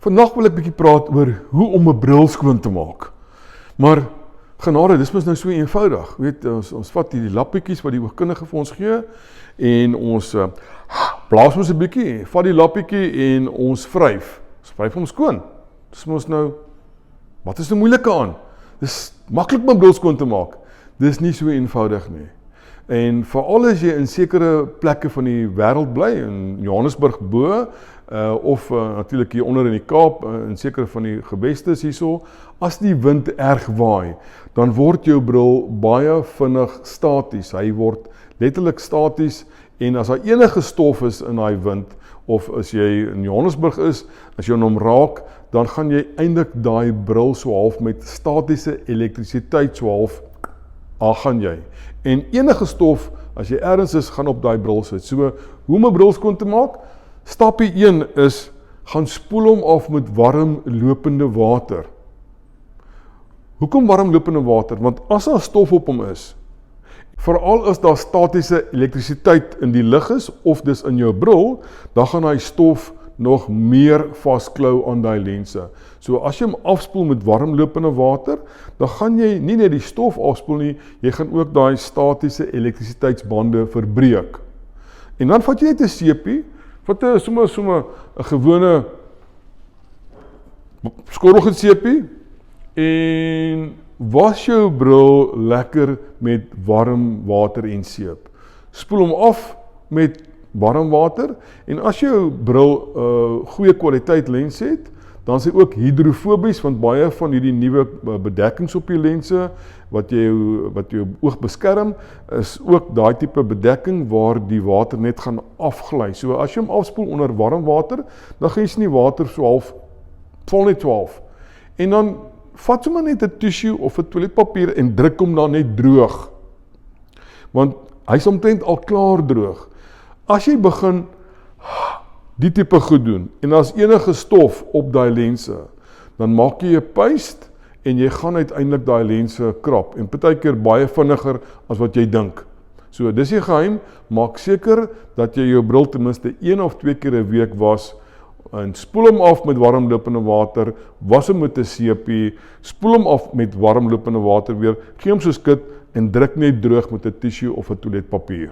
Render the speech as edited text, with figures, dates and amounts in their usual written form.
Vandag wil ek bietjie praat oor hoe om 'n bril skoon te maak. Maar genade, dis mos nou so eenvoudig. Weet, ons vat hierdie lappietjies wat die oogkundige vir ons gee en ons blaas ons 'n bietjie, vat die lappietjie en ons vryf. Ons vryf hom skoon. Dis mos nou, wat is nou moeilike aan? Dis maklik om 'n bril skoon te maak. Dis nie so eenvoudig nie. En veral as jy in sekere plekke van die wêreld bly, in Johannesburg bo, of natuurlik hier onder in die Kaap, in sekere van die gewestes hierso, as die wind erg waai, dan word jou bril baie vinnig staties. Hy word letterlik staties en as daar enige stof is in daai wind, of as jy in Johannesburg is, as jy hom raak, dan gaan jy eintlik daai bril so half met statiese elektrisiteit so half gaan jy. En enige stof, as jy ergens is, gaan op daai bril sit. So, hoe om 'n bril skoon te maak? Stapie 1 is, gaan spoel hom af met warm lopende water. Hoekom warm lopende water? Want as daar stof op hom is, veral as daar statiese elektrisiteit in die lug is, of dis in jou bril, dan gaan hy stof nog meer vasklou aan daai lense. So as jy hom afspoel met warm lopende water, dan gaan jy nie net die stof afspoel nie, jy gaan ook daai statiese elektrisiteitsbande verbreek. En dan vat jy net 'n seepie, vat sommer 'n gewone skorrelgoedseepie en was jou bril lekker met warm water en seep. Spoel hom af met warm water en as jou bril goeie kwaliteit lens het, dan is hy ook hidrofobies, want baie van hierdie nuwe bedekkings op die lense wat jou oog beskerm, is ook daai tipe bedekking waar die water net gaan afgly. So as jy hom afspoel onder warm water, dan gaan jy nie water so half, val net 12. En dan vat sommer net 'n tissue of 'n toiletpapier en druk hom dan net droog. Want hy's omtrent al klaar droog. As jy begin die tipe goed doen, en as enige stof op daai lense, dan maak jy 'n paste, en jy gaan uiteindelik daai lense krap, en partykeer baie vinniger as wat jy dink. So, dis die geheim, maak seker dat jy jou bril ten minste 1 of 2 keer 'n week was, en spoel hom af met warm lopende water, was hom met 'n seepie, spoel hom af met warm lopende water weer, gee hom so skit, en druk net droog met 'n tissue of 'n toiletpapier.